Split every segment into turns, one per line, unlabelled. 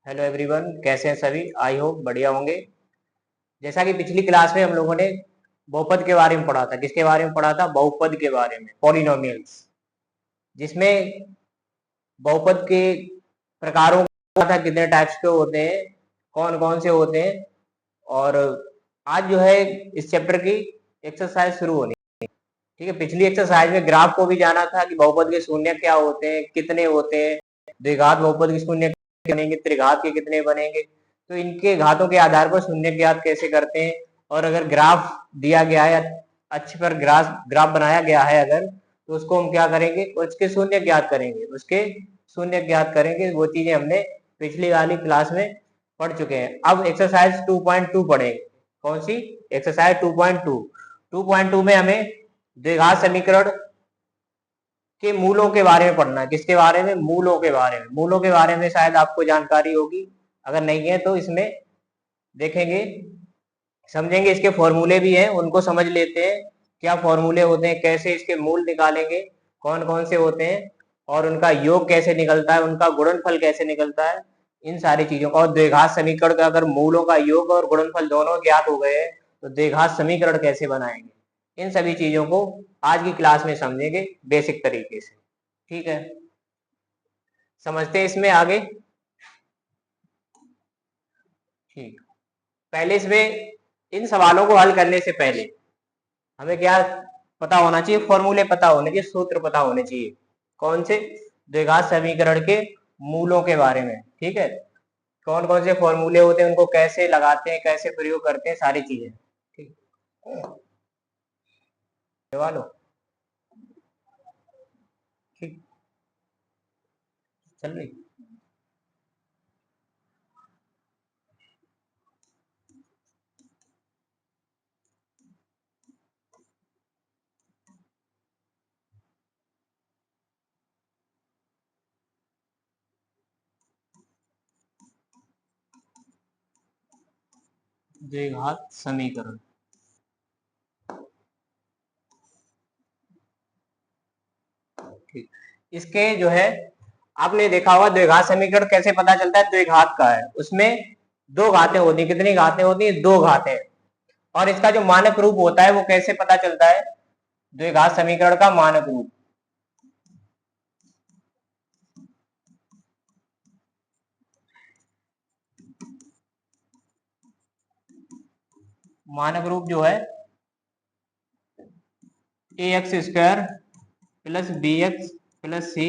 Hello everyone, कैसे हैं सभी। आई होप बढ़िया होंगे। जैसा कि पिछली क्लास में हम लोगों ने बहुपद के बारे में पढ़ा था। किसके बारे में पढ़ा था? बहुपद के बारे में, पॉलिनोमियल्स, जिसमें बहुपद के प्रकारों का था, कितने टाइप्स के होते हैं, कौन कौन से होते हैं। और आज जो है इस चैप्टर की एक्सरसाइज शुरू होनी है। ठीक है, पिछली एक्सरसाइज में ग्राफ को भी जाना था कि बहुपद के शून्य क्या होते हैं, कितने होते हैं, द्विघात बहुपद के शून्य बनेंगे, त्रिघात के कितने बनेंगे, तो इनके घातों के आधार पर शून्य ज्ञात कैसे करते हैं। और अगर ग्राफ दिया गया है, अच्छे पर ग्राफ बनाया गया है अगर, तो उसको हम क्या करेंगे, उसके शून्य ज्ञात करेंगे, उसके शून्य ज्ञात करेंगे। वो चीजें हमने पिछली वाली क्लास में पढ़ चुके हैं। अब एक्सरसाइज 2.2 पढ़ेंगे। कौन सी? एक्सरसाइज 2.2। 2.2 में हमें द्विघात समीकरण के मूलों के बारे में पढ़ना है। किसके बारे में? मूलों के बारे में। मूलों के बारे में शायद आपको जानकारी होगी, अगर नहीं है तो इसमें देखेंगे, समझेंगे। इसके फॉर्मूले भी हैं, उनको समझ लेते हैं। क्या फॉर्मूले होते हैं, कैसे इसके मूल निकालेंगे, कौन कौन से होते हैं, और उनका योग कैसे निकलता है, उनका गुणनफल कैसे निकलता है, इन सारी चीजों का। और द्विघात समीकरण का अगर मूलों का योग और गुणनफल दोनों ज्ञात हो गए तो द्विघात समीकरण कैसे बनाएंगे, इन सभी चीजों को आज की क्लास में समझेंगे बेसिक तरीके से। ठीक है, समझते हैं इसमें आगे। ठीक, पहले इसमें इन सवालों को हल करने से पहले हमें क्या पता होना चाहिए? फॉर्मूले पता होने चाहिए, सूत्र पता होने चाहिए। कौन से? द्विघात समीकरण के मूलों के बारे में। ठीक है, कौन कौन से फॉर्मूले होते हैं, उनको कैसे लगाते हैं, कैसे प्रयोग करते हैं, सारी चीजें। ठीक, सवाल हो? ठीक, चल रही। द्विघात समीकरण, ठीक, इसके जो है आपने देखा होगा द्विघात समीकरण कैसे पता चलता है। द्विघात का है, उसमें दो घातें होती है। कितनी घातें होती है? दो घातें। और इसका जो मानक रूप होता है वो कैसे पता चलता है? द्विघात समीकरण का मानक रूप, मानक रूप जो है a x square plus b x plus c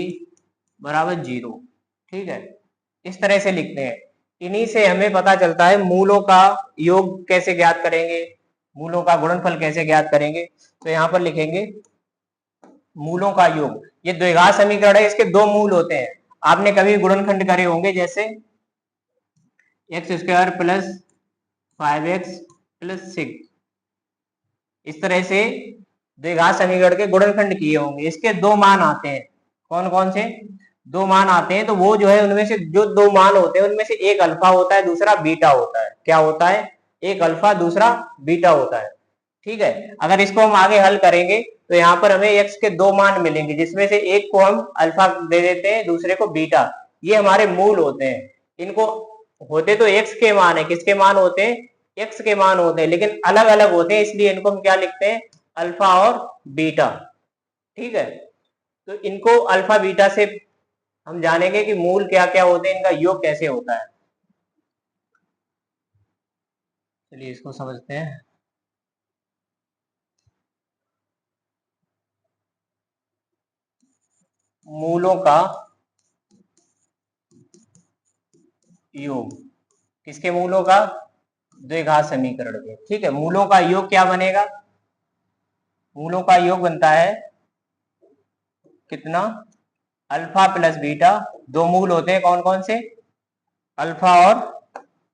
बराबर 0। ठीक है, इस तरह से लिखते हैं। इन्हीं से हमें पता चलता है मूलों का योग कैसे ज्ञात करेंगे, मूलों का गुणनफल कैसे ज्ञात करेंगे। तो यहां पर लिखेंगे मूलों का योग। ये द्विघात समीकरण है, इसके दो मूल होते हैं। आपने कभी गुणनखंड करे होंगे, जैसे x square plus 5x plus 6, इस तरह से द्विघात समीकरण के गुणनखंड किए होंगे। इसके दो मान आते हैं। कौन कौन से? दो मान आते हैं। तो वो जो है उनमें से जो दो मान होते हैं उनमें से एक अल्फा होता है, दूसरा बीटा होता है। क्या होता है? एक अल्फा, दूसरा बीटा होता है। ठीक है, अगर इसको हम आगे हल करेंगे तो यहाँ पर हमें एक्स के दो मान मिलेंगे, जिसमें से एक को हम अल्फा दे देते हैं, दूसरे को बीटा। ये हमारे मूल होते हैं। इनको होते तो एक्स के मान है, किसके मान होते हैं? एक्स के मान होते हैं, लेकिन अलग अलग होते हैं, इसलिए इनको हम क्या लिखते हैं? अल्फा और बीटा। ठीक है, तो इनको अल्फा बीटा से हम जानेंगे कि मूल क्या क्या होते हैं, इनका योग कैसे होता है। चलिए इसको समझते हैं। मूलों का योग, किसके मूलों का? द्विघात समीकरण के। ठीक है, मूलों का योग क्या बनेगा? मूलों का योग बनता है कितना? Alpha plus beta. दो मूल होते हैं, कौन कौन से? अल्फा और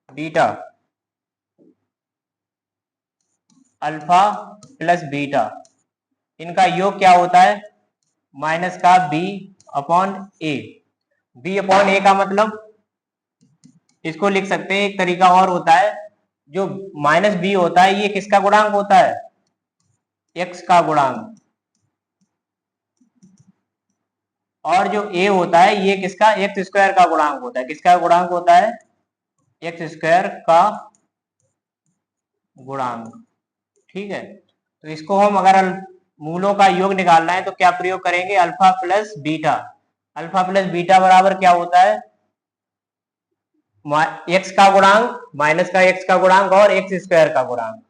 बीटा। अल्फा प्लस बीटा, इनका योग क्या होता है? माइनस का बी अपॉन ए। बी अपॉन ए का मतलब, इसको लिख सकते हैं एक तरीका और होता है। जो माइनस बी होता है ये किसका गुणांक होता है? एक्स का गुणांक। और जो ए होता है ये किसका? एक्स स्क्वायर का गुणांक होता है। किसका गुणांक होता है? एक्स स्क्वायर का गुणांक। ठीक है, तो इसको हम अगर मूलों का योग निकालना है तो क्या प्रयोग करेंगे, alpha plus beta. Alpha plus beta बराबर क्या होता है, एक्स का गुणांक माइनस का एक्स का गुणांक और एक्स स्क्वायर का गुणांक।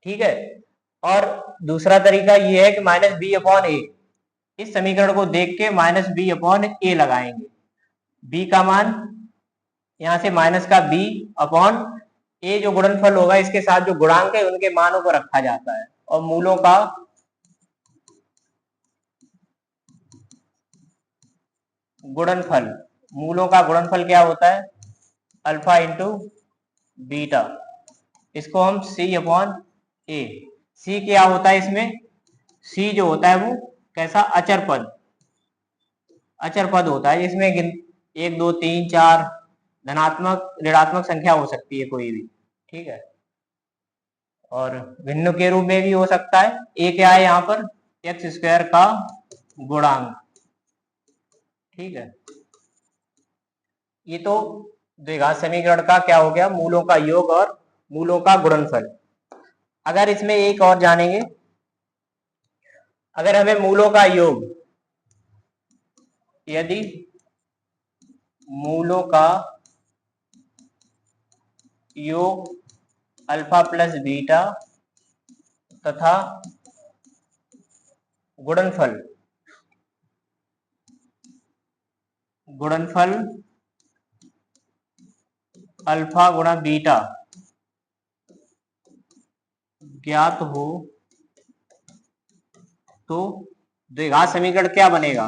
ठीक है, और दूसरा तरीका ये है कि माइनस बी अपॉन ए, इस समीकरण को देख के माइनस बी अपॉन ए लगाएंगे। बी का मान यहां से माइनस का बी अपॉन ए, जो गुणनफल होगा इसके साथ जो गुणांक है उनके मानों को रखा जाता है, और मूलों का गुणनफल, मूलों का गुणनफल क्या होता है, अल्फा इंटू बीटा। इसको हम सी अपॉन ए, सी क्या होता है इसमें, सी जो होता है वो कैसा, अचर पद, अचर पद होता है जिसमें 1 2 3 4 धनात्मक ऋणात्मक संख्या हो सकती है कोई भी। ठीक है, और भिन्न के रूप में भी हो सकता है। ए क्या है यहाँ पर, एक्स स्क्वायर का गुणांक। ठीक है, ये तो द्विघात समीकरण का क्या हो गया, मूलों का योग और मूलों का गुणनफल। अगर इसमें एक और जानेंगे, अगर हमें मूलों का योग, यदि मूलों का योग अल्फा प्लस बीटा तथा गुणनफल, गुणनफल अल्फा गुणा बीटा ज्ञात हो तो द्विघात समीकरण क्या बनेगा,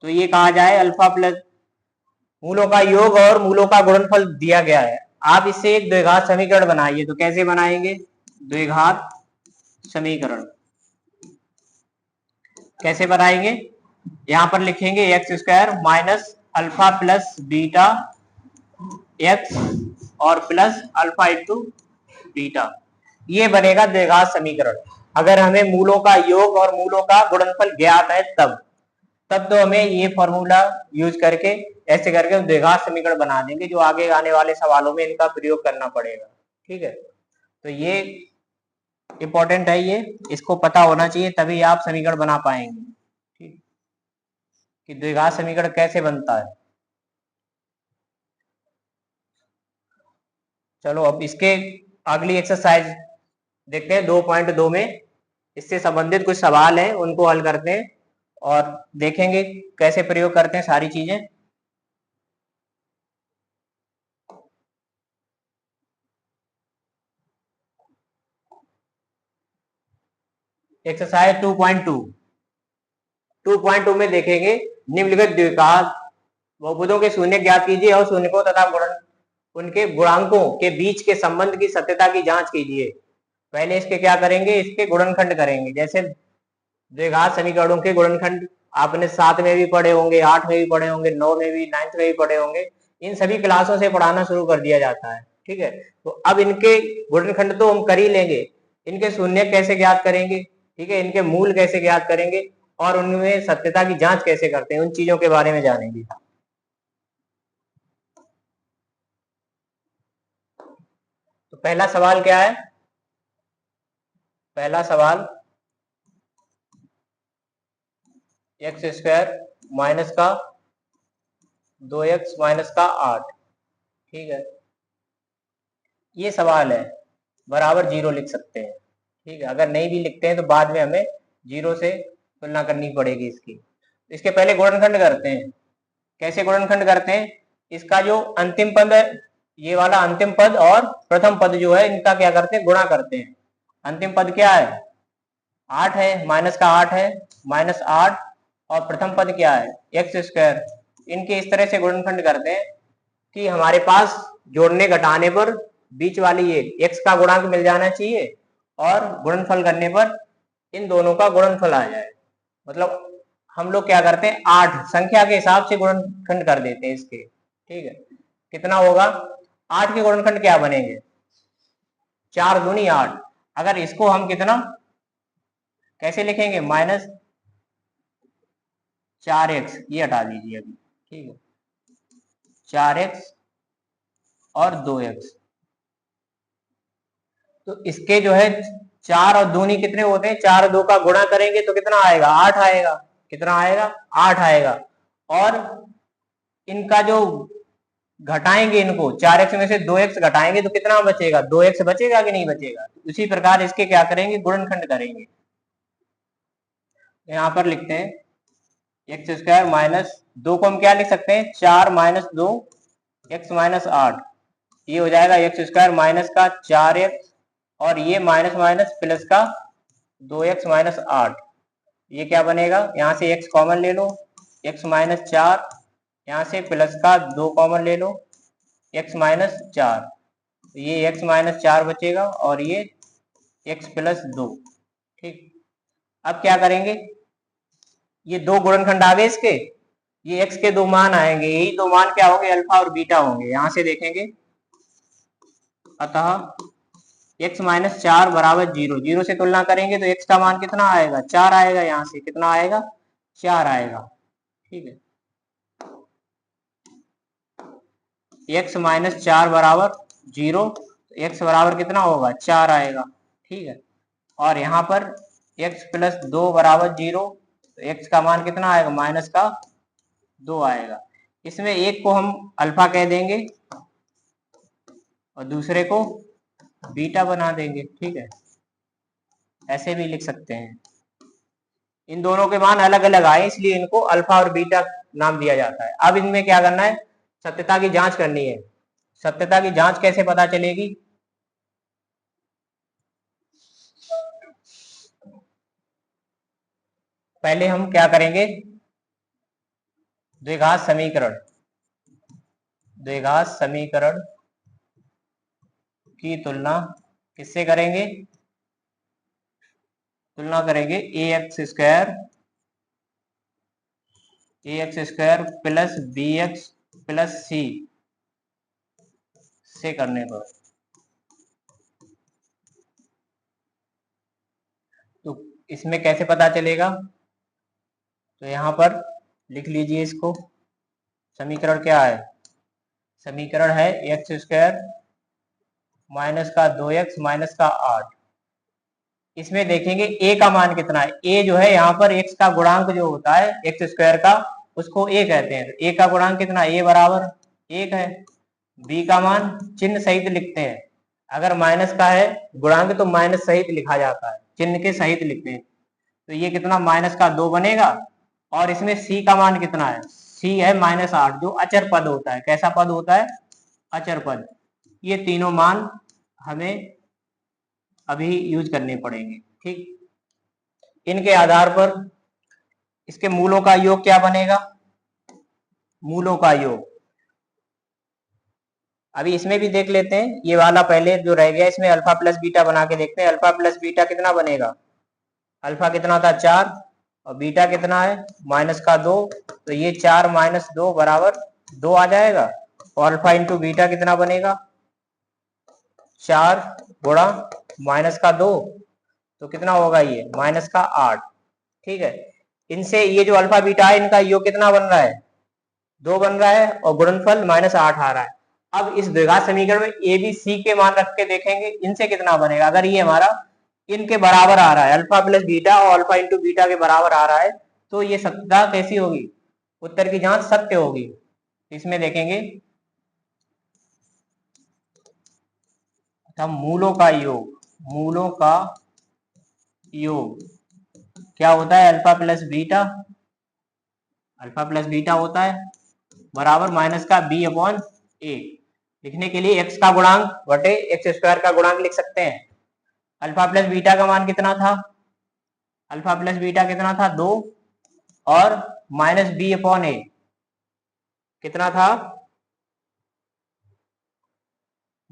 तो ये कहा जाए अल्फा प्लस, मूलों का योग और मूलों का गुणनफल दिया गया है, आप इससे एक द्विघात समीकरण बनाइए। तो कैसे बनाएंगे, द्विघात समीकरण कैसे बनाएंगे, यहां पर लिखेंगे x square minus alpha plus beta x और प्लस अल्फा इंटू बीटा, ये बनेगा द्विघात समीकरण। अगर हमें मूलों का योग और मूलों का गुणनफल ज्ञात है तब तो हमें ये फॉर्मूला यूज करके ऐसे करके द्विघात समीकरण बना देंगे, जो आगे आने वाले सवालों में इनका प्रयोग करना पड़ेगा। ठीक है, तो ये इंपॉर्टेंट है, ये इसको पता होना चाहिए, तभी आप समीकरण बना पाएंगे। ठीक, कि द्विघात समीकरण कैसे बनता है। चलो अब इसके अगली एक्सरसाइज देखते हैं 2.2 में, इससे संबंधित कुछ सवाल हैं उनको हल करते हैं और देखेंगे कैसे प्रयोग करते हैं सारी चीजें। एक्सरसाइज 2.2 में देखेंगे, निम्नलिखित द्विघात बहुपदों के शून्य ज्ञात कीजिए और शून्यकों तथा उनके गुणांकों के बीच के संबंध की सत्यता की जांच कीजिए। पहले इसके क्या करेंगे, इसके गुणनखंड करेंगे। जैसे द्विघात समीकरणों के गुणनखंड आपने 7 में भी पढ़े होंगे, 8 में भी पढ़े होंगे, 9 में भी, 9th में भी पढ़े होंगे, इन सभी क्लासों से पढ़ाना शुरू कर दिया जाता है। ठीक है, तो अब इनके गुणनखंड तो हम कर ही लेंगे, इनके शून्य कैसे ज्ञात करेंगे, ठीक है, इनके मूल कैसे ज्ञात करेंगे और उनमें सत्यता की जांच कैसे करते हैं, उन चीजों के बारे में जानेंगे। तो पहला सवाल क्या है, पहला सवाल एक्स स्क्वायर माइनस का 2x माइनस का 8, ठीक है, ये सवाल है, बराबर 0 लिख सकते हैं। ठीक है, अगर नहीं भी लिखते हैं तो बाद में हमें 0 से तुलना करनी पड़ेगी इसकी। इसके पहले गुणनखंड करते हैं। कैसे गुणनखंड करते हैं, इसका जो अंतिम पद है, ये वाला अंतिम पद और प्रथम पद जो है, इनका क्या करते हैं, गुणा करते हैं। अंतिम पद क्या है, 8 है, माइनस का 8 है, -8, और प्रथम पद क्या है, एक्स स्क्वायर। इनके इस तरह से गुणनखंड करते हैं कि हमारे पास जोड़ने घटाने पर बीच वाली ये एक्स का गुणांक मिल जाना चाहिए और गुणनफल करने पर इन दोनों का गुणनफल आ जाए। मतलब हम लोग क्या करते हैं, 8 संख्या के हिसाब से गुणनखंड कर देते हैं इसके। ठीक है, कितना होगा, 8 के गुणनखंड क्या बनेंगे, 4 दूनी 8। अगर इसको हम कितना कैसे लिखेंगे, -4x, ये हटा दीजिए अभी। ठीक है, 4x और 2x। तो इसके जो है 4 और दूनी कितने होते हैं, 4 और 2 का गुणा करेंगे तो कितना आएगा, 8 आएगा। कितना आएगा, 8 आएगा। और इनका जो घटाएंगे, इनको 4x में से 2x घटाएंगे तो कितना बचेगा, 2x बचेगा कि नहीं बचेगा। उसी प्रकार इसके क्या करेंगे, गुणनखंड करेंगे। यहाँ पर लिखते हैं एक्स स्क्वायर माइनस 2 को हम क्या लिख सकते हैं, 4 माइनस 2 एक्स माइनस 8। ये हो जाएगा एक्स स्क्वायर माइनस का 4x और ये माइनस माइनस प्लस का 2x माइनस 8। ये क्या बनेगा, यहाँ से x कॉमन ले लो, x माइनस 4, यहाँ से प्लस का 2 कॉमन ले लो, x माइनस 4। ये x माइनस 4 बचेगा और ये x प्लस 2। ठीक, अब क्या करेंगे, ये दो गुणनखंड आ गए इसके, ये x के दो मान आएंगे, यही दो मान क्या होंगे, अल्फा और बीटा होंगे। यहां से देखेंगे, अतः x माइनस 4 बराबर 0, 0 से तुलना करेंगे तो x का मान कितना आएगा, 4 आएगा। यहाँ से कितना आएगा, 4 आएगा। ठीक है, x माइनस 4 बराबर 0, x बराबर कितना होगा, 4 आएगा। ठीक है, और यहाँ पर x प्लस 2 बराबर 0, तो x का मान कितना आएगा, माइनस का 2 आएगा। इसमें एक को हम अल्फा कह देंगे और दूसरे को बीटा बना देंगे। ठीक है, ऐसे भी लिख सकते हैं। इन दोनों के मान अलग अलग आए इसलिए इनको अल्फा और बीटा नाम दिया जाता है। अब इनमें क्या करना है, सत्यता की जांच करनी है। सत्यता की जांच कैसे पता चलेगी, पहले हम क्या करेंगे, द्विघात समीकरण, द्विघात समीकरण की तुलना किससे करेंगे, तुलना करेंगे a x square plus b x plus c से करने पर। तो इसमें कैसे पता चलेगा, तो यहाँ पर लिख लीजिए इसको। समीकरण क्या है, समीकरण है एक्स स्क्वायर माइनस का 2x माइनस का 8। इसमें देखेंगे a का मान कितना है, a जो है यहाँ पर x का गुणांक जो होता है एक्स स्क्वायर का, उसको a कहते हैं। तो a का गुणांक कितना, a बराबर 1 है। b का मान चिन्ह सहित लिखते हैं, अगर माइनस का है गुणांक तो माइनस सहित लिखा जाता है, चिन्ह के सहित लिखते हैं। तो ये कितना, माइनस का 2 बनेगा। और इसमें c का मान कितना है, c है माइनस 8, जो अचर पद होता है। कैसा पद होता है, अचर पद। ये तीनों मान हमें अभी यूज करने पड़ेंगे। ठीक, इनके आधार पर इसके मूलों का योग क्या बनेगा, मूलों का योग अभी इसमें भी देख लेते हैं। ये वाला पहले जो रह गया, इसमें अल्फा प्लस बीटा बना के देखते हैं। अल्फा प्लस बीटा कितना बनेगा, अल्फा कितना था 4 और बीटा कितना है माइनस का 2। तो ये 4 माइनस 2 बराबर 2 आ जाएगा। और अल्फा इंटू बीटा कितना बनेगा, 4 गुणा माइनस का 2, तो कितना होगा, ये माइनस का 8। ठीक है, इनसे ये जो अल्फा बीटा है इनका योग कितना बन रहा है, 2 बन रहा है और गुणनफल माइनस 8 आ रहा है। अब इस द्विघात समीकरण में ए बी सी के मान रख के देखेंगे इनसे कितना बनेगा। अगर ये हमारा इनके बराबर आ रहा है, अल्फा प्लस बीटा और अल्फा इंटू बीटा के बराबर आ रहा है, तो ये सत्यता कैसी होगी, उत्तर की जांच सत्य होगी। इसमें देखेंगे अच्छा, मूलों का योग, मूलों का योग क्या होता है, alpha plus beta, alpha plus beta होता है बराबर माइनस का बी अपॉन ए। लिखने के लिए एक्स का गुणांक बटे एक्स स्क्वायर का गुणांक लिख सकते हैं। अल्फा प्लस बीटा का मान कितना था, अल्फा प्लस बीटा कितना था 2 और माइनस बी अपॉन ए कितना था,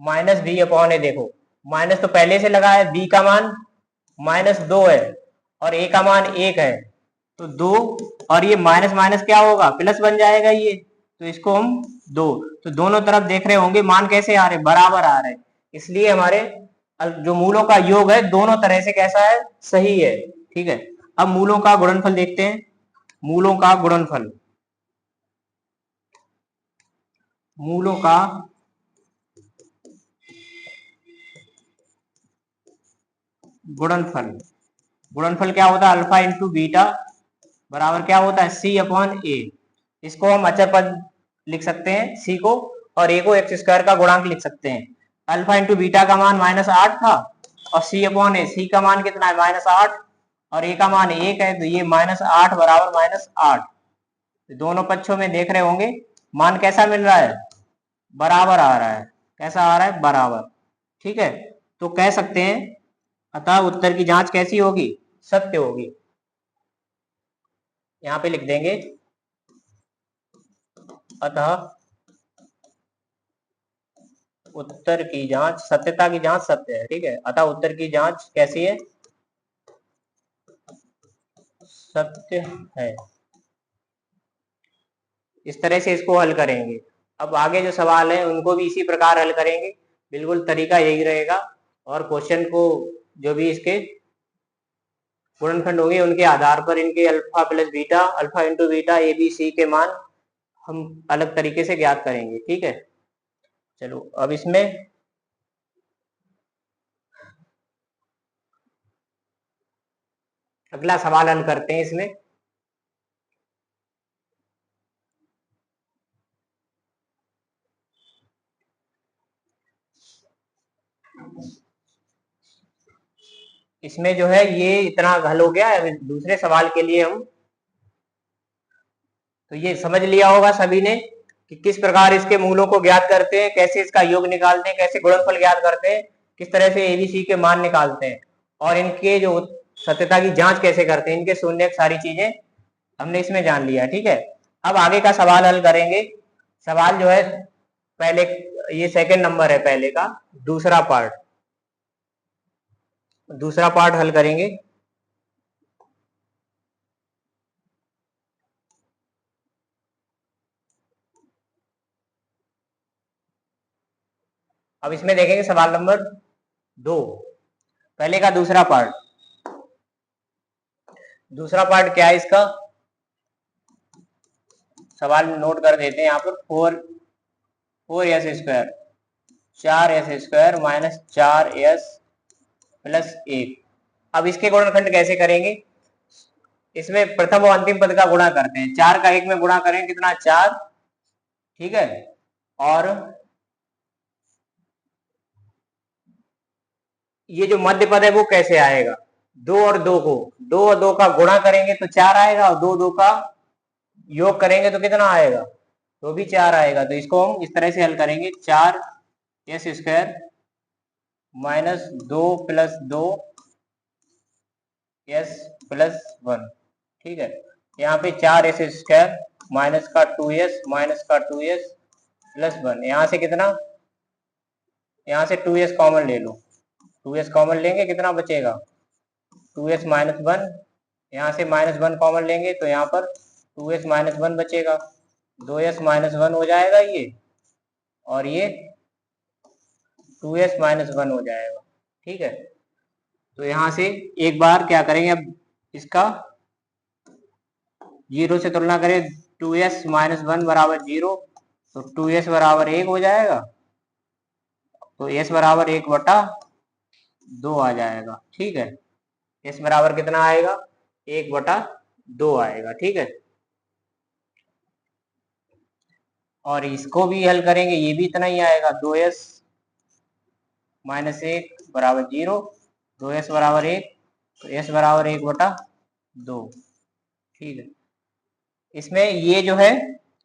माइनस बी अपॉन ए। देखो माइनस तो पहले से लगा है, बी का मान माइनस 2 है और ए का मान 1 है, तो 2 और ये माइनस माइनस क्या होगा, प्लस बन जाएगा ये। तो इसको हम 2, तो दोनों तरफ देख रहे होंगे मान कैसे आ रहे, बराबर आ रहे। इसलिए हमारे जो मूलों का योग है दोनों तरह से कैसा है, सही है। ठीक है, अब मूलों का गुणनफल देखते हैं। मूलों का गुणनफल, मूलों का गुणनफल। गुणनफल क्या होता है? अल्फा इंटू बीटा बराबर क्या होता है? सी अपॉन ए। इसको हम अचर पद लिख सकते हैं सी को, और ए को एक्स स्क्वायर का गुणांक लिख सकते हैं। अल्फा इंटू बीटा का मान -8 था, और सी अपॉन ए, सी का मान कितना है? -8, और ए का मान 1 है, तो ये -8 बराबर -8। दोनों पक्षों में देख रहे होंगे मान कैसा मिल रहा है? बराबर आ रहा है। कैसा आ रहा है? बराबर। ठीक है, तो कह सकते हैं अतः उत्तर की जांच कैसी होगी? सत्य होगी। यहां पे लिख देंगे अतः उत्तर की जांच, सत्यता की जांच सत्य है। ठीक है, अतः उत्तर की जांच कैसी है? सत्य है। इस तरह से इसको हल करेंगे। अब आगे जो सवाल है उनको भी इसी प्रकार हल करेंगे, बिल्कुल तरीका यही रहेगा। और क्वेश्चन को जो भी इसके गुणनखंड होंगे उनके आधार पर इनके alpha plus beta, alpha into beta, A B C के मान हम अलग तरीके से ज्ञात करेंगे। ठीक है, चलो अब इसमें अगला सवाल हल करते हैं। इसमें इसमें जो है ये इतना हल हो गया है। दूसरे सवाल के लिए हम तो ये समझ लिया होगा सभी ने कि किस प्रकार इसके मूलों को ज्ञात करते हैं, कैसे इसका योग निकालते हैं, कैसे गुणनफल ज्ञात करते हैं, किस तरह से एबीसी के मान निकालते हैं, और इनके जो सत्यता की जांच कैसे करते हैं, इनके शून्य सारी चीजें हमने इसमें जान लिया। ठीक है, अब आगे का सवाल हल करेंगे। सवाल जो है पहले, ये सेकंड नंबर है पहले का, दूसरा पार्ट हल करेंगे। अब इसमें देखेंगे सवाल नंबर 2, पहले का दूसरा पार्ट क्या है इसका? सवाल नोट कर देते हैं यहाँ पर। 4s², 4s² minus 4s plus 1। अब इसके गुणनखंड कैसे करेंगे? इसमें प्रथम और अंतिम पद का गुणा करते हैं। 4 का 1 में गुणा करें कितना? 4। ठीक है, और ये जो मध्य पद है वो कैसे आएगा? 2 और 2 का गुणा करेंगे तो 4 आएगा, और 2 2 का योग करेंगे तो कितना आएगा? तो भी 4 आएगा। तो इसको हम इस तरह से हल करेंगे, 4s² माइनस 2 प्लस 2s+1। ठीक है, यहाँ पे 4s² माइनस का 2s माइनस का 2s+1। यहाँ से कितना? यहाँ से 2s कॉमन ले लो, 2s कॉमन लेंगे कितना बचेगा? 2s minus 1। यहाँ से -1 कॉमन लेंगे तो यहाँ पर 2s माइनस 1 बचेगा, 2s माइनस 1 हो जाएगा ये, और ये 2s माइनस 1 हो जाएगा। ठीक है, तो यहाँ से एक बार क्या करेंगे, अब इसका 0 से तुलना करें, 2s माइनस 1 बराबर 0, तो 2s बराबर 1 हो जाएगा, तो s बराबर 1/2 आ जाएगा। ठीक है, s बराबर कितना आएगा? 1/2 आएगा। ठीक है, और इसको भी हल करेंगे, ये भी इतना ही आएगा, 2s माइनस 1 बराबर 0, 2s बराबर 1, तो s बराबर 1/2। ठीक है, इसमें ये जो है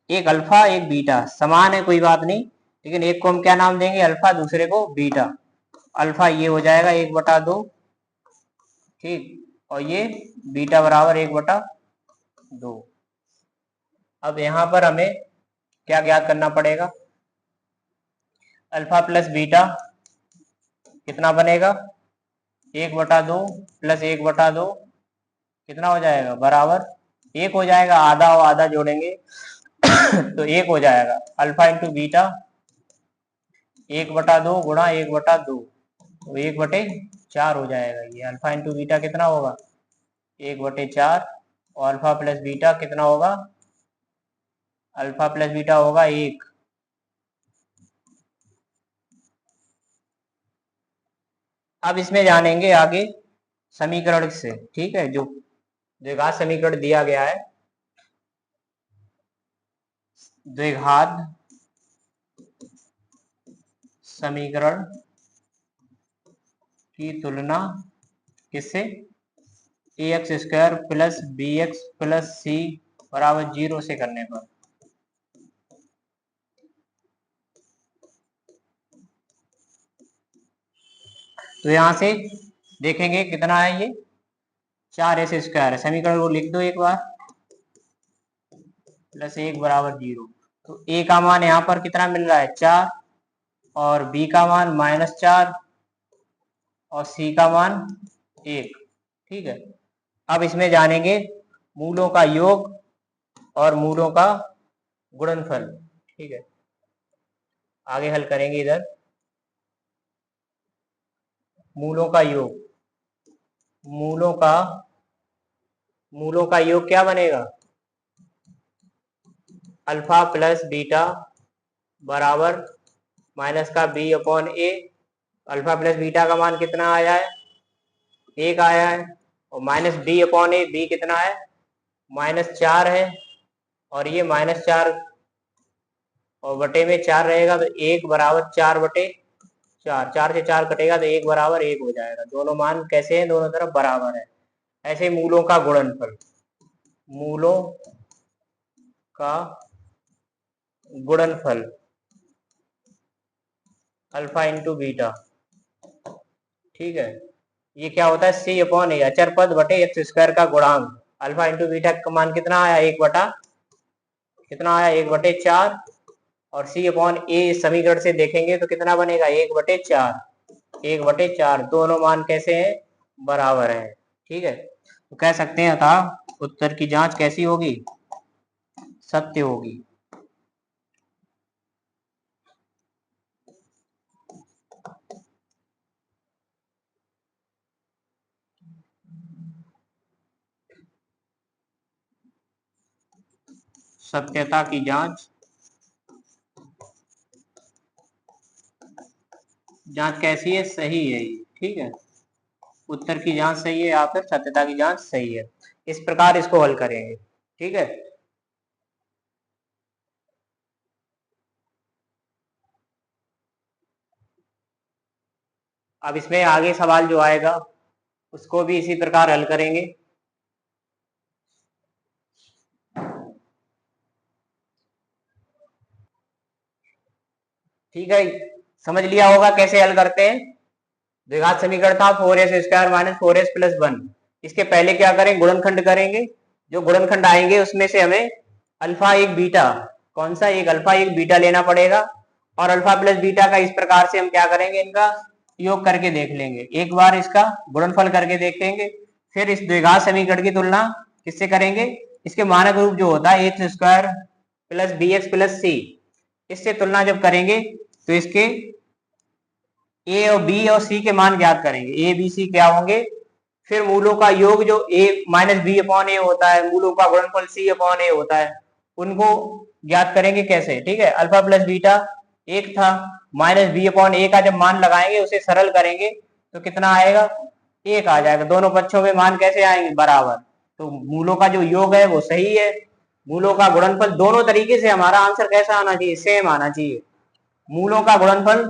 एक अल्फा एक बीटा समान है, कोई बात नहीं, लेकिन एक को हम क्या नाम देंगे? अल्फा, दूसरे को बीटा। अल्फा ये हो जाएगा 1/2, ठीक, और ये बीटा बराबर 1/2। अब यहाँ पर हमें क्या ज्ञात करना पड़ेगा? अल्फा प्लस बीटा कितना बनेगा? 1/2 प्लस 1/2 कितना हो जाएगा? बराबर 1 हो जाएगा। आधा और आधा जोड़ेंगे तो 1 हो जाएगा। अल्फा इंटू बीटा 1/2 गुणा 1/2, तो 1/4 हो जाएगा। ये अल्फा इंटू बीटा कितना होगा? 1/4, और अल्फा प्लस बीटा कितना होगा? अल्फा प्लस बीटा होगा 1। अब इसमें जानेंगे आगे समीकरण से, ठीक है, जो द्विघात समीकरण दिया गया है, द्विघात समीकरण की तुलना किससे, a x square plus b x plus c बराबर 0 से करने पर। तो यहां से देखेंगे कितना है, ये 4 एस स्क्वायर है। समीकरण को लिख दो एक बार, प्लस 1 बराबर 0। तो ए का मान यहाँ पर कितना मिल रहा है 4, और बी का मान -4, और सी का मान 1। ठीक है, अब इसमें जानेंगे मूलों का योग और मूलों का गुणनफल। ठीक है, आगे हल करेंगे इधर। मूलों का योग, मूलों का योग क्या बनेगा, अल्फा प्लस बीटा बराबर माइनस का बी अपॉन ए। अल्फा प्लस बीटा का मान कितना आया है, 1 आया है, और माइनस बी अपॉन ए, बी कितना है -4 है, और ये -4 और बटे में 4 रहेगा, तो 1 बराबर 4/4। 4 से 4 कटेगा तो 1 बराबर 1 हो जाएगा। दोनों मान कैसे हैं, दोनों तरफ बराबर है। ऐसे मूलों का गुणनफल, मूलों का गुणनफल अल्फा इंटू बीटा। ठीक है, ये क्या होता है, सी अपॉन ए, अचर पद बटे एक्स स्क्वायर का गुणांक। अल्फा इंटू बीटा का मान कितना आया, 1/4, और सी अपॉन ए समीकरण से देखेंगे तो कितना बनेगा, 1/4। दोनों मान कैसे हैं, बराबर हैं। ठीक है, तो कह सकते हैं अतः उत्तर की जांच कैसी होगी, सत्य होगी। सत्यता की जांच कैसी है, सही है ये। ठीक है, उत्तर की जांच सही है या फिर सत्यता की जांच सही है, इस प्रकार इसको हल करेंगे। ठीक है, अब इसमें आगे सवाल जो आएगा उसको भी इसी प्रकार हल करेंगे। ठीक है, समझ लिया होगा कैसे हल करते हैं। द्विघात समीकरण था 4s² माइनस 4s प्लस 1। इसके पहले क्या करें, गुणनखंड करेंगे। जो गुणनखंड आएंगे उसमें से हमें अल्फा एक बीटा, कौन सा, एक अल्फा एक बीटा लेना पड़ेगा, और अल्फा प्लस बीटा का इस प्रकार से हम क्या करेंगे, इनका योग करके देख लेंगे। एक बार इसका गुणनफल करके देखेंगे, फिर इस द्विघात समीकरण की तुलना किससे करेंगे, इसके मानक रूप जो होता है x² plus b x plus c, इससे तुलना जब करेंगे तो इसके ए और बी और सी के मान ज्ञात करेंगे। ए बी सी क्या होंगे, फिर मूलों का योग जो a माइनस बी अपॉन ए होता है, मूलों का गुणनफल सी अपॉन ए होता है, उनको ज्ञात करेंगे कैसे। ठीक है, अल्फा प्लस बीटा 1 था, माइनस बी अपॉन ए का जब मान लगाएंगे उसे सरल करेंगे तो कितना आएगा, 1 आ जाएगा। दोनों पक्षों में मान कैसे आएंगे, बराबर। तो मूलों का जो योग है वो सही है, मूलों का गुणनफल दोनों तरीके से हमारा आंसर कैसा आना चाहिए, सेम आना चाहिए। मूलों का गुणनफल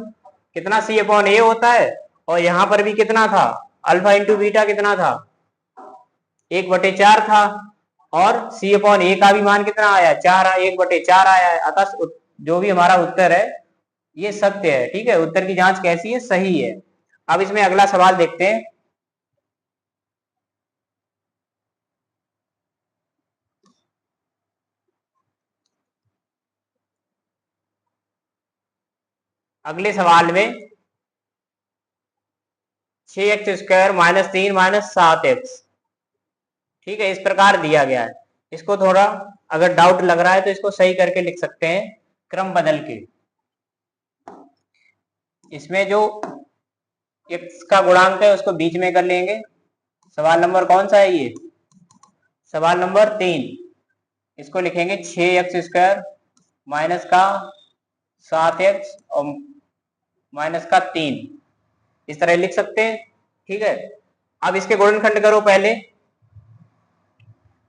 कितना, सी अपॉन ए होता है, और यहां पर भी कितना था, अल्फा इंटू बीटा कितना था, 1/4 था, और सी अपॉन ए का भी मान कितना आया, 1/4 आया है। अतः जो भी हमारा उत्तर है ये सत्य है। ठीक है, उत्तर की जांच कैसी है, सही है। अब इसमें अगला सवाल देखते हैं। अगले सवाल में 6x² माइनस 3 माइनस 7x, ठीक है, इस प्रकार दिया गया है। इसको थोड़ा अगर डाउट लग रहा है तो इसको सही करके लिख सकते हैं, क्रम बदल के। इसमें जो x का गुणांक है उसको बीच में कर लेंगे। सवाल नंबर कौन सा है ये, सवाल नंबर 3। इसको लिखेंगे 6x² माइनस का 7x और माइनस का 3, इस तरह लिख सकते हैं। ठीक है, अब इसके गुणनखंड करो पहले,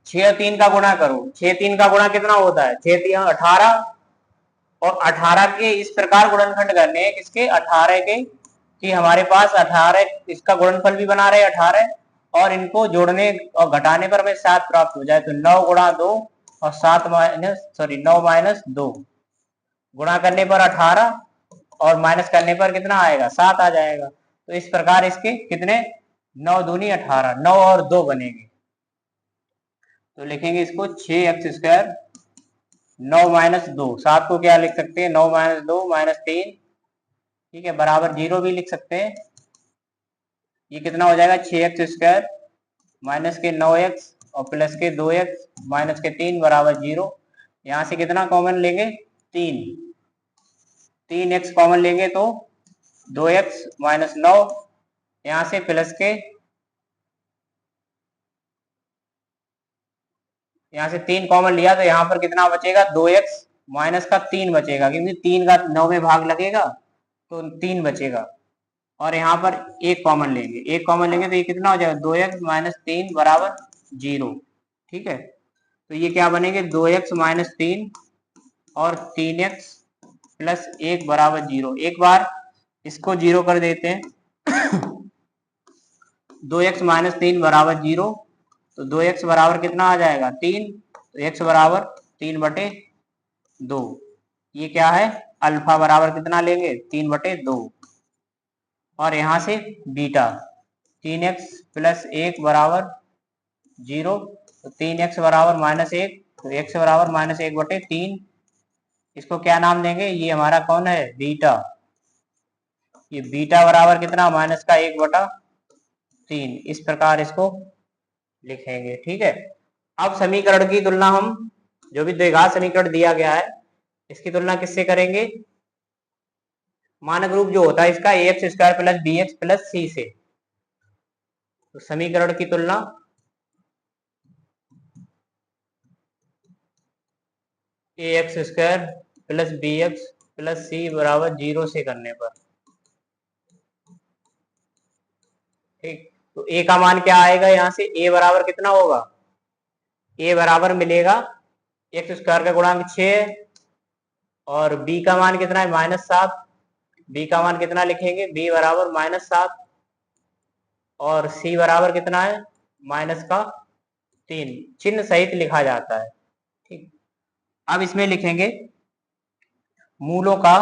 6 और 3 का गुणा करो। 6 3 का गुणा कितना होता है? 6 3 18, और 18 के इस प्रकार गुणनखंड करने हैं किसके? 18 के, कि हमारे पास 18 इसका गुणनफल भी बना रहे 18, और इनको जोड़ने और घटाने पर हमें 7 प्राप्त हो जाए। तो 9 गुणा 2 और 9 माइनस 2, गुणा करने पर 18 और माइनस करने पर कितना आएगा? 7 आ जाएगा। तो इस प्रकार इसके कितने? 9 दूनी 18, 9 और 2 बनेंगे। तो लिखेंगे इसको 6x², 9 माइनस 2, 7 को क्या लिख सकते हैं? 9 माइनस 2 माइनस 3, ठीक है, बराबर 0 भी लिख सकते हैं। ये कितना हो जाएगा? 6x² माइनस के 9x और प्लस के 2x माइनस के 3 बराबर 0। यहां से कितना कॉमन लेंगे? 3x कॉमन लेंगे तो 2x माइनस 9, यहां से प्लस के, यहां से 3 कॉमन लिया तो यहां पर कितना बचेगा? 2x माइनस का 3 बचेगा, क्योंकि 3 का 9 में भाग लगेगा तो 3 बचेगा। और यहाँ पर 1 कॉमन लेंगे, 1 कॉमन लेंगे तो ये कितना हो जाएगा? 2x माइनस 3 बराबर 0, ठीक है। तो ये क्या बनेंगे? 2x माइनस 3 और 3x प्लस 1 बराबर 0। एक बार इसको 0 कर देते हैं। 2x माइनस 3 बराबर 0, तो 2x बराबर कितना आ जाएगा? 3, तो x बराबर 3/2। ये क्या है? अल्फा बराबर कितना लेंगे? 3/2। और यहां से बीटा 3x प्लस 1 बराबर 0, तो 3x बराबर -1, तो x बराबर -1/3। इसको क्या नाम देंगे? ये हमारा कौन है? बीटा। ये बीटा बराबर कितना? माइनस का 1/3। इस प्रकार इसको लिखेंगे, ठीक है। अब समीकरण की तुलना हम, जो भी द्विघात समीकरण दिया गया है, इसकी तुलना किससे करेंगे? मानक रूप जो होता है इसका ax² plus bx plus c से। तो समीकरण की तुलना ax² plus bx plus c बराबर 0 से करने पर, ठीक। तो a का मान क्या आएगा? यहाँ से a बराबर कितना होगा? a बराबर मिलेगा x² का गुणांक 6, और b का मान कितना है? -7। b का मान कितना लिखेंगे? b बराबर -7, और c बराबर कितना है? -3। चिन्ह सहित लिखा जाता है, ठीक। अब इसमें लिखेंगे मूलों का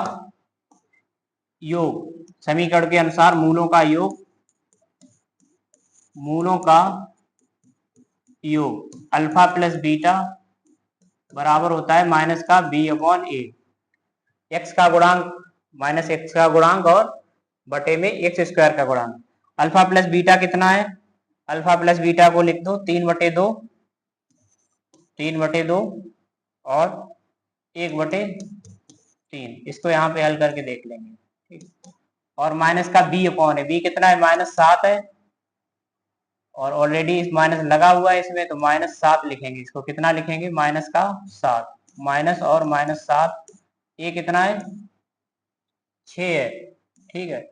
योग। समीकरण के अनुसार मूलों का योग, मूलों का योग अल्फा प्लस बीटा बराबर होता है माइनस का b/a। x का गुणांक माइनस x का गुणांक और बटे में x² का गुणांक। अल्फा प्लस बीटा कितना है? अल्फा प्लस बीटा को लिख दो 3/2, 3/2 और 1/3। इसको यहाँ पे हल करके देख लेंगे, ठीक। और माइनस का b/a, b कितना है? -7 है, और ऑलरेडी इस माइनस लगा हुआ है इसमें, तो -7 लिखेंगे। इसको कितना लिखेंगे? -7, माइनस और -7, ये कितना है? 6 है, ठीक है।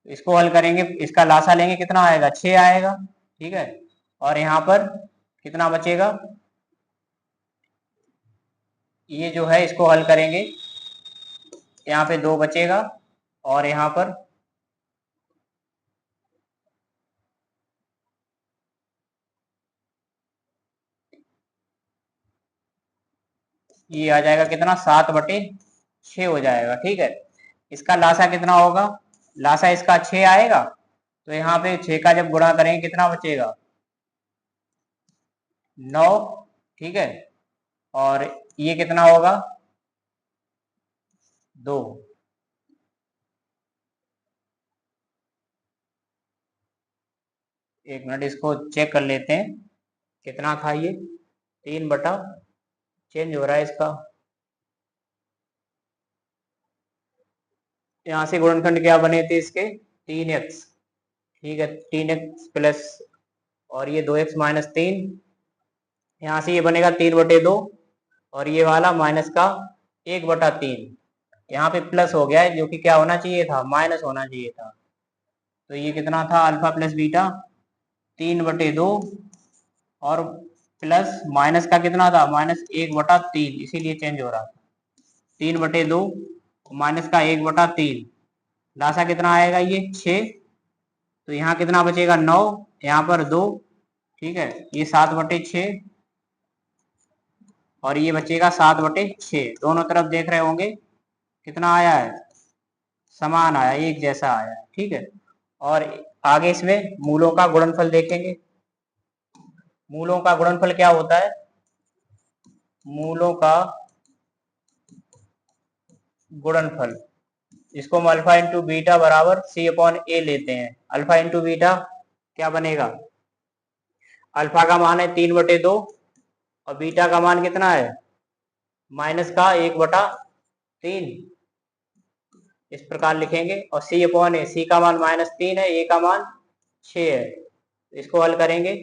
इसको हल करेंगे, इसका लासा लेंगे, कितना आएगा? 6 आएगा, ठीक है। और यहाँ पर कितना बचेगा? ये जो है इसको हल करेंगे, यहाँ पे 2 बचेगा, और यहाँ पर ये आ जाएगा कितना? 7/6 हो जाएगा, ठीक है। इसका लासा कितना होगा? लासा इसका 6 आएगा, तो यहाँ पे 6 का जब गुणा करेंगे कितना बचेगा? 9, ठीक है। और ये कितना होगा? 2। एक मिनट इसको चेक कर लेते हैं, कितना था ये? 3 बटा, चेंज हो रहा है इसका, यहाँ से गुणनखंड क्या बने थे इसके? 3x, ठीक है, 3x प्लस, और ये 2x माइनस 3, यहाँ से ये बनेगा 3/2, और ये वाला माइनस का 1/3। यहाँ पे प्लस हो गया है, जो कि क्या होना चाहिए था? माइनस होना चाहिए था। तो ये कितना था? अल्फा प्लस बीटा 3/2 और प्लस माइनस का कितना था, -1/3, इसीलिए चेंज हो रहा था। 3/2 माइनस का 1/3, लासा कितना आएगा ये 6। तो यहाँ कितना बचेगा 9, यहाँ पर 2, ठीक है, ये 7/6 और ये बचेगा 7/6। दोनों तरफ देख रहे होंगे कितना आया है, समान आया, एक जैसा आया है, ठीक है। और आगे इसमें मूलों का गुणनफल देखेंगे। मूलों का गुणनफल क्या होता है, मूलों का गुणनफल, इसको हम अल्फा इंटू बीटा बराबर C/A लेते हैं। अल्फा इंटू बीटा क्या बनेगा, अल्फा का मान है 3/2 और बीटा का मान कितना है, माइनस का 1/3, इस प्रकार लिखेंगे। और C/A, C का मान -3 है, A का मान 6 है, इसको हल करेंगे।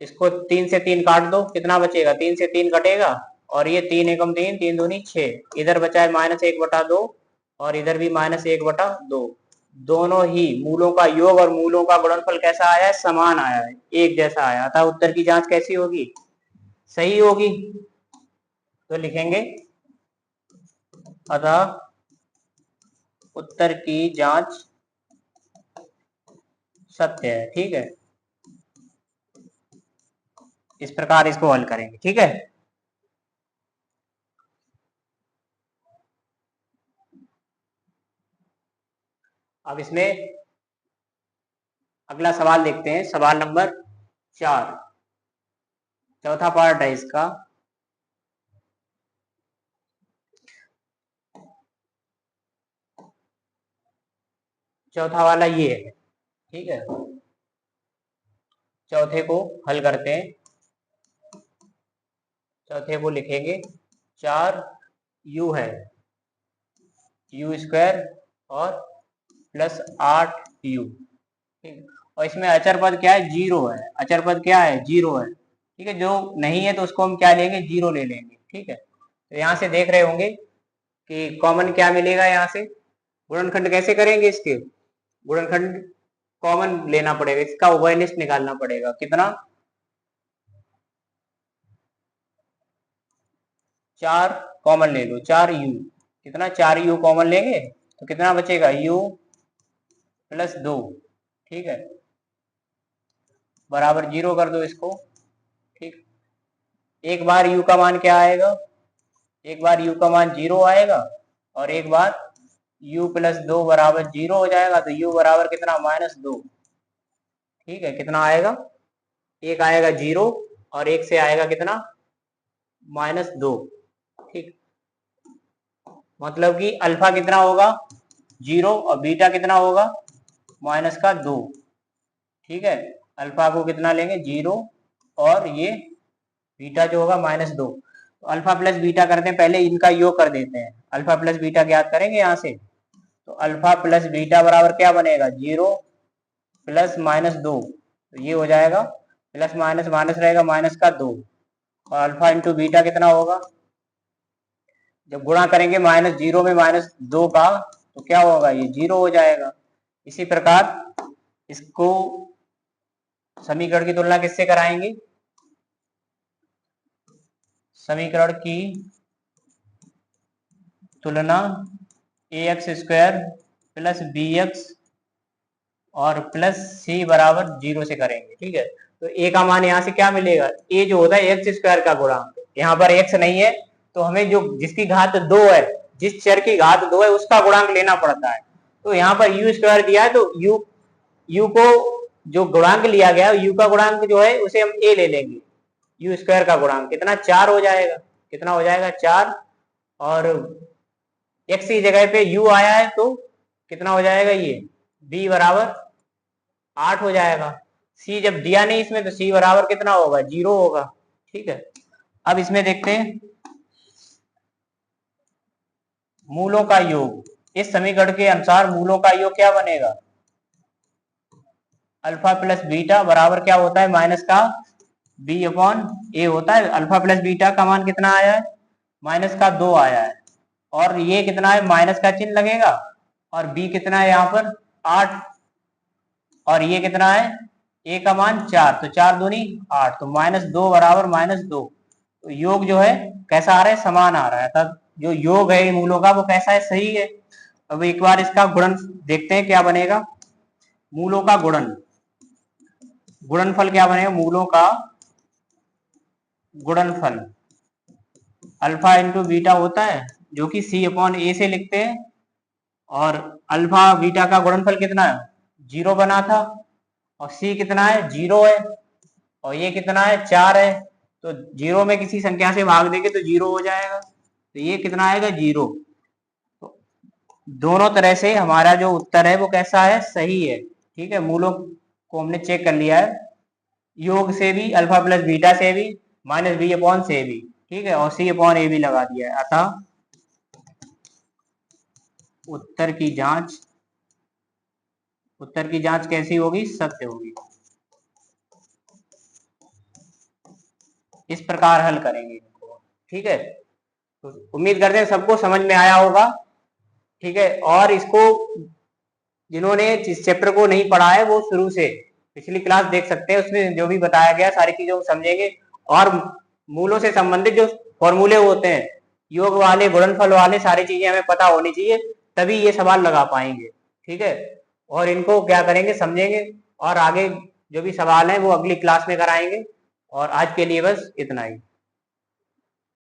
इसको 3 से 3 काट दो, कितना बचेगा, 3 से 3 कटेगा और ये 3 एकम 3, 3 दूनी 6, इधर बचा है -1/2 और इधर भी -1/2। दोनों ही मूलों का योग और मूलों का गुणनफल कैसा आया है, समान आया है, एक जैसा आया। अतः उत्तर की जांच कैसी होगी, सही होगी। तो लिखेंगे अतः उत्तर की जांच सत्य है, ठीक है। इस प्रकार इसको हल करेंगे, ठीक है। अब इसमें अगला सवाल देखते हैं, सवाल नंबर 4, चौथा पार्ट है इसका। चौथा वाला ये है, ठीक है। चौथे को हल करते हैं। चौथे को लिखेंगे 4u है, u² और प्लस 8u, ठीक। और इसमें अचर पद क्या है, 0 है। अचर पद क्या है, 0 है, ठीक है। जो नहीं है तो उसको हम क्या लेंगे, 0 ले लेंगे, ठीक है। तो यहाँ से देख रहे होंगे कि कॉमन क्या मिलेगा, यहाँ से गुणनखंड कैसे करेंगे, इसके गुणनखंड कॉमन लेना पड़ेगा, इसका उभयनिष्ठ निकालना पड़ेगा। कितना, 4 कॉमन ले लो, 4u, कितना 4u कॉमन लेंगे तो कितना बचेगा, u + 2, ठीक है, बराबर 0 कर दो इसको, ठीक। एक बार u का मान क्या आएगा, एक बार u का मान 0 आएगा और एक बार u + 2 बराबर 0 हो जाएगा। तो u बराबर कितना, -2, ठीक है। कितना आएगा, एक आएगा 0 और एक से आएगा कितना, -2, ठीक। मतलब कि अल्फा कितना होगा, 0 और बीटा कितना होगा, -2, ठीक है। अल्फा को कितना लेंगे, 0 और ये बीटा जो होगा -2। तो अल्फा प्लस बीटा करते हैं, पहले इनका योग कर देते हैं। अल्फा प्लस बीटा ज्ञात करेंगे यहाँ से। तो अल्फा प्लस बीटा बराबर क्या बनेगा, 0 + -2, तो ये हो जाएगा, प्लस माइनस माइनस रहेगा, -2 और अल्फा इंटू बीटा कितना होगा, जब गुणा करेंगे -0 में -2 का तो क्या होगा, ये 0 हो जाएगा। इसी प्रकार इसको समीकरण की तुलना किससे कराएंगे, समीकरण की तुलना ax² + bx और प्लस c बराबर 0 से करेंगे, ठीक है। तो a का मान यहाँ से क्या मिलेगा, a जो होता है x² का गुणांक, यहाँ पर x नहीं है तो हमें जो जिसकी घात 2 है, जिस चर की घात 2 है उसका गुणांक लेना पड़ता है। तो यहाँ पर u² दिया है तो u को जो गुणांक लिया गया u का गुणांक जो है उसे हम a ले लेंगे। u² का गुणांक कितना, 4 हो जाएगा, कितना हो जाएगा, 4। और x की जगह पे u आया है तो कितना हो जाएगा, ये b बराबर 8 हो जाएगा। c जब दिया नहीं इसमें तो c बराबर कितना होगा, 0 होगा, ठीक है। अब इसमें देखते हैं मूलों का योग। इस समीकरण के अनुसार मूलों का योग क्या बनेगा, अल्फा प्लस बीटा बराबर क्या होता है, माइनस का b/a होता है। अल्फा प्लस बीटा का मान कितना आया है, -2 आया है और ये कितना है, माइनस का चिन्ह लगेगा और b कितना है यहाँ पर 8 और ये कितना है, a का मान 4, तो 4 दूनी 8, तो -2 बराबर -2। तो योग जो है कैसा आ रहा है, समान आ रहा है, तब जो योग है मूलों का वो कैसा है, सही है। अब एक बार इसका गुणन देखते हैं क्या बनेगा, मूलों का गुणनफल क्या बनेगा, मूलों का गुणनफल अल्फा इंटू बीटा होता है, जो कि C/A से लिखते हैं, और अल्फा बीटा का गुणनफल कितना है, 0 बना था, और C कितना है, 0 है, और ये कितना है, 4 है, तो 0 में किसी संख्या से भाग देंगे तो 0 हो जाएगा, तो ये कितना आएगा, 0। तो दोनों तरह से हमारा जो उत्तर है वो कैसा है, सही है। ठीक है, मूलों को हमने चेक कर लिया है, योग से भी, अल्फा प्लस बीटा से भी, -B/, से भी, ठीक है, और C/A भी लगा दिया है। अतः उत्तर की जांच कैसी होगी, सत्य होगी। इस प्रकार हल करेंगे इनको। ठीक है, तो उम्मीद करते हैं सबको समझ में आया होगा। ठीक है, और इसको जिन्होंने इस चैप्टर को नहीं पढ़ा है वो शुरू से पिछली क्लास देख सकते हैं, उसमें जो भी बताया गया सारी चीजों को समझेंगे, और मूलों से संबंधित जो फॉर्मूले होते हैं, योग वाले, गुणनफल वाले, सारी चीजें हमें पता होनी चाहिए, तभी ये सवाल लगा पाएंगे। ठीक है, और इनको क्या करेंगे, समझेंगे, और आगे जो भी सवाल है वो अगली क्लास में कराएंगे। और आज के लिए बस इतना ही।